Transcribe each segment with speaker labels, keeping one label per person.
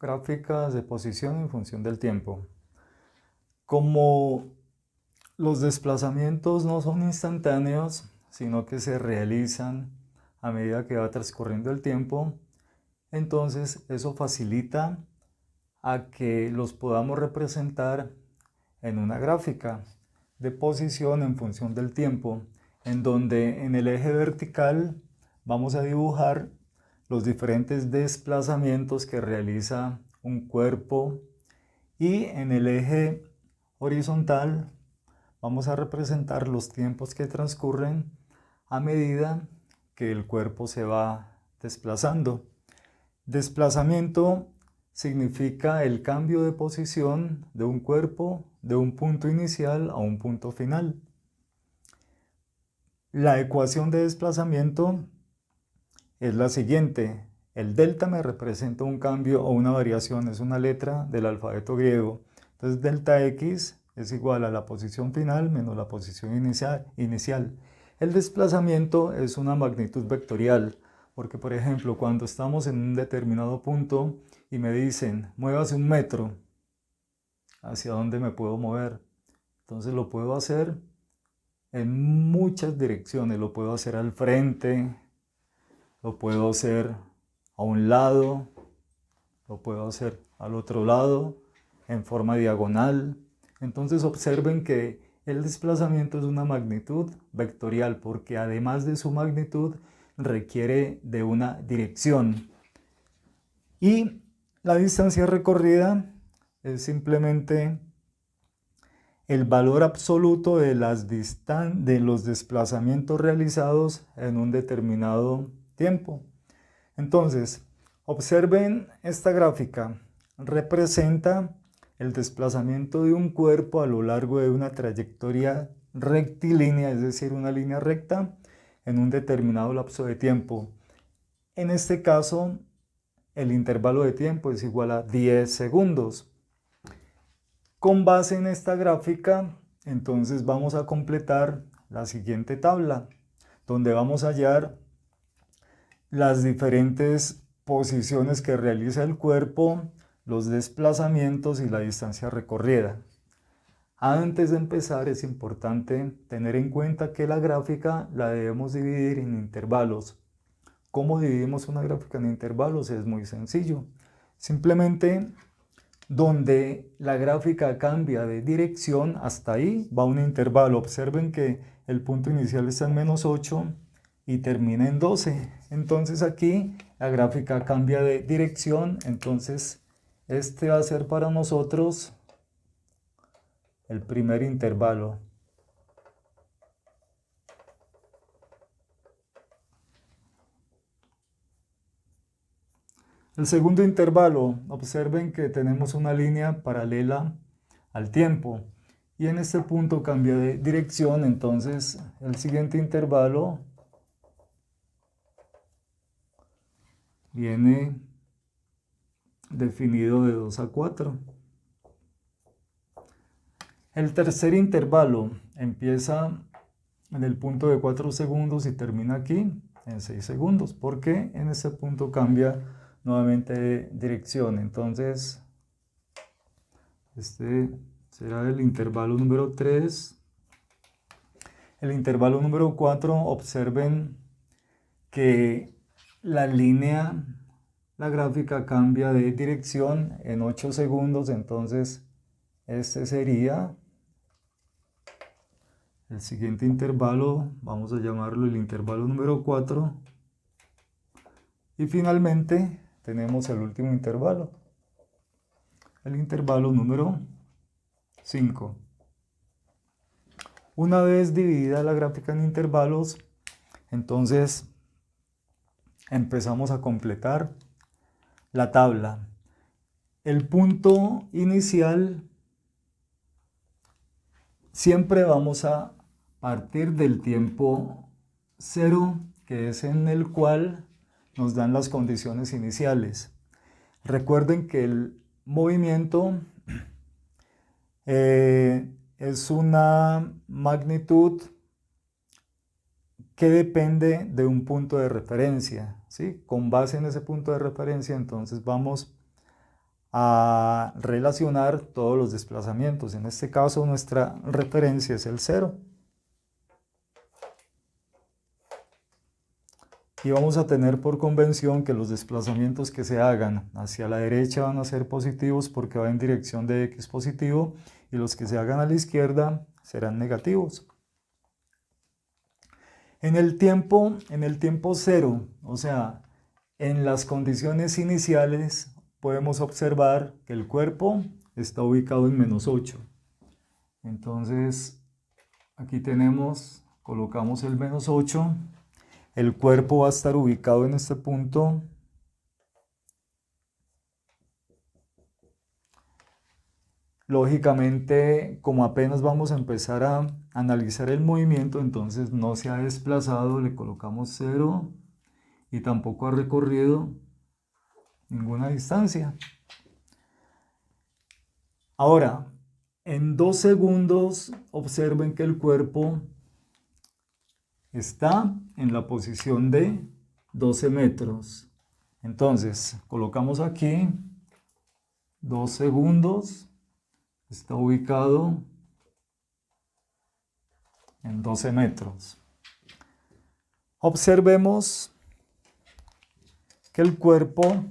Speaker 1: Gráficas de posición en función del tiempo. Como los desplazamientos no son instantáneos, sino que se realizan a medida que va transcurriendo el tiempo, entonces eso facilita a que los podamos representar en una gráfica de posición en función del tiempo, en donde en el eje vertical vamos a dibujar los diferentes desplazamientos que realiza un cuerpo y en el eje horizontal vamos a representar los tiempos que transcurren a medida que el cuerpo se va desplazando. Desplazamiento significa el cambio de posición de un cuerpo de un punto inicial a un punto final. La ecuación de desplazamiento es la siguiente. El delta me representa un cambio o una variación, es una letra del alfabeto griego. Entonces delta x es igual a la posición final menos la posición inicial. El desplazamiento es una magnitud vectorial, porque por ejemplo cuando estamos en un determinado punto y me dicen muévase 1 metro, ¿hacia dónde me puedo mover? Entonces lo puedo hacer en muchas direcciones, lo puedo hacer al frente, lo puedo hacer a un lado, lo puedo hacer al otro lado, en forma diagonal. Entonces observen que el desplazamiento es una magnitud vectorial porque además de su magnitud requiere de una dirección. Y la distancia recorrida es simplemente el valor absoluto de los desplazamientos realizados en un determinado tiempo. Entonces, observen esta gráfica. Representa el desplazamiento de un cuerpo a lo largo de una trayectoria rectilínea, es decir, una línea recta, en un determinado lapso de tiempo. En este caso, el intervalo de tiempo es igual a 10 segundos. Con base en esta gráfica, entonces vamos a completar la siguiente tabla, donde vamos a hallar las diferentes posiciones que realiza el cuerpo, los desplazamientos y la distancia recorrida. Antes de empezar es importante tener en cuenta que la gráfica la debemos dividir en intervalos. ¿Cómo dividimos una gráfica en intervalos? Es muy sencillo. Simplemente donde la gráfica cambia de dirección, hasta ahí va un intervalo. Observen que el punto inicial está en -8 y termina en 12. Entonces aquí la gráfica cambia de dirección, entonces este va a ser para nosotros el primer intervalo. El segundo intervalo, observen que tenemos una línea paralela al tiempo y en este punto cambia de dirección, entonces el siguiente intervalo viene definido de 2 a 4. El tercer intervalo empieza en el punto de 4 segundos y termina aquí en 6 segundos, porque en ese punto cambia nuevamente de dirección. Entonces, este será el intervalo número 3. El intervalo número 4, observen que la línea, la gráfica cambia de dirección en 8 segundos, entonces este sería el siguiente intervalo, vamos a llamarlo el intervalo número 4. Y finalmente tenemos el último intervalo, el intervalo número 5. Una vez dividida la gráfica en intervalos, entonces empezamos a completar la tabla. El punto inicial siempre vamos a partir del tiempo 0, que es en el cual nos dan las condiciones iniciales. Recuerden que el movimiento es una magnitud que depende de un punto de referencia, ¿sí? Con base en ese punto de referencia, entonces vamos a relacionar todos los desplazamientos. En este caso nuestra referencia es el 0. Y vamos a tener por convención que los desplazamientos que se hagan hacia la derecha van a ser positivos porque va en dirección de x positivo, y los que se hagan a la izquierda serán negativos. En el tiempo 0, o sea, en las condiciones iniciales, podemos observar que el cuerpo está ubicado en -8. Entonces, aquí colocamos el -8. El cuerpo va a estar ubicado en este punto. Lógicamente, como apenas vamos a empezar a analizar el movimiento, entonces no se ha desplazado, le colocamos 0 y tampoco ha recorrido ninguna distancia. Ahora, en 2 segundos, observen que el cuerpo está en la posición de 12 metros. Entonces, colocamos aquí 2 segundos, está ubicado en 12 metros. Observemos que el cuerpo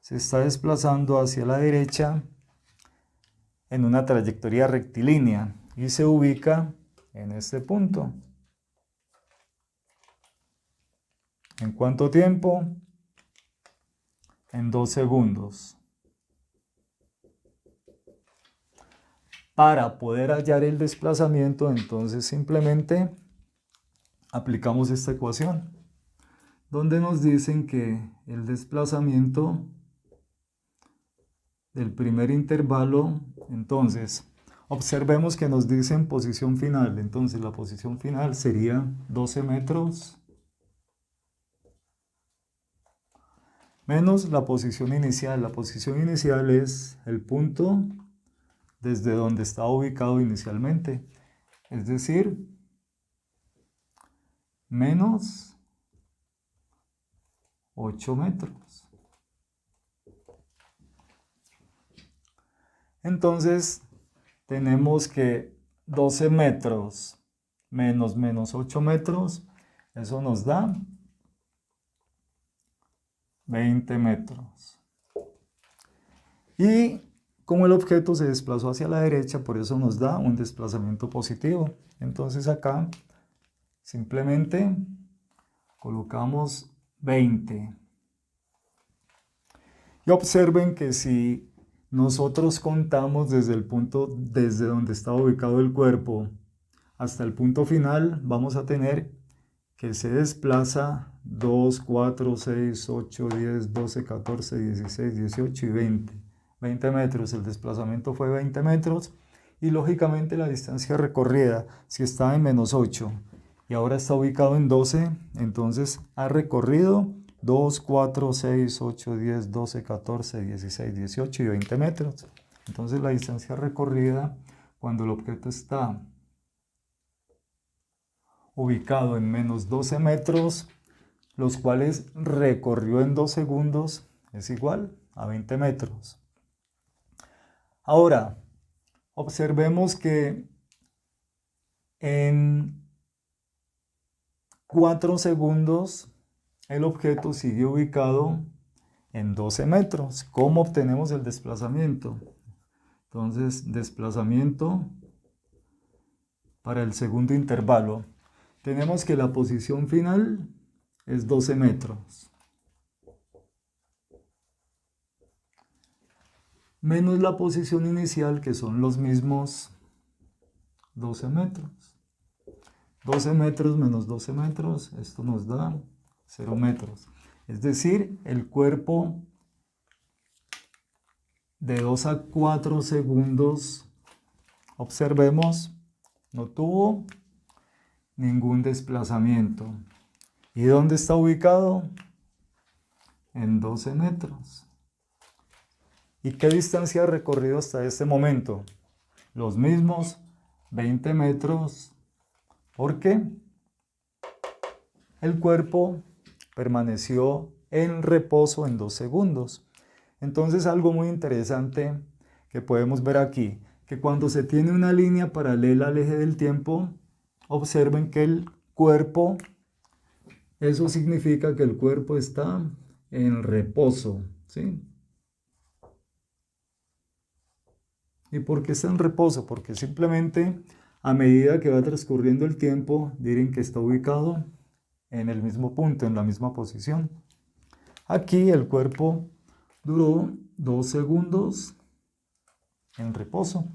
Speaker 1: se está desplazando hacia la derecha en una trayectoria rectilínea y se ubica en este punto. ¿En cuánto tiempo? En 2 segundos. Para poder hallar el desplazamiento, entonces simplemente aplicamos esta ecuación, donde nos dicen que el desplazamiento del primer intervalo, entonces, observemos que nos dicen posición final. Entonces, la posición final sería 12 metros menos la posición inicial. La posición inicial es el punto desde donde estaba ubicado inicialmente, es decir, menos 8 metros. Entonces, tenemos que 12 metros menos 8 metros, eso nos da 20 metros. Y como el objeto se desplazó hacia la derecha, por eso nos da un desplazamiento positivo. Entonces acá simplemente colocamos 20. Y observen que si nosotros contamos desde el punto desde donde estaba ubicado el cuerpo hasta el punto final, vamos a tener que se desplaza 2, 4, 6, 8, 10, 12, 14, 16, 18 y 20. 20 metros, el desplazamiento fue 20 metros y lógicamente la distancia recorrida, si estaba en -8 y ahora está ubicado en 12, entonces ha recorrido 2, 4, 6, 8, 10, 12, 14, 16, 18 y 20 metros. Entonces la distancia recorrida cuando el objeto está ubicado en -12 metros, los cuales recorrió en 2 segundos, es igual a 20 metros. Ahora, observemos que en 4 segundos el objeto sigue ubicado en 12 metros. ¿Cómo obtenemos el desplazamiento? Entonces, desplazamiento para el segundo intervalo. Tenemos que la posición final es 12 metros. Menos la posición inicial, que son los mismos 12 metros. 12 metros menos 12 metros, esto nos da 0 metros. Es decir, el cuerpo de 2 a 4 segundos, observemos, no tuvo ningún desplazamiento. ¿Y dónde está ubicado? En 12 metros. ¿Y qué distancia ha recorrido hasta este momento? Los mismos 20 metros. ¿Por qué? El cuerpo permaneció en reposo en 2 segundos. Entonces algo muy interesante que podemos ver aquí, que cuando se tiene una línea paralela al eje del tiempo, observen que el cuerpo, eso significa que el cuerpo está en reposo, ¿sí? ¿Y por qué está en reposo? Porque simplemente a medida que va transcurriendo el tiempo, miren que está ubicado en el mismo punto, en la misma posición. Aquí el cuerpo duró 2 segundos en reposo.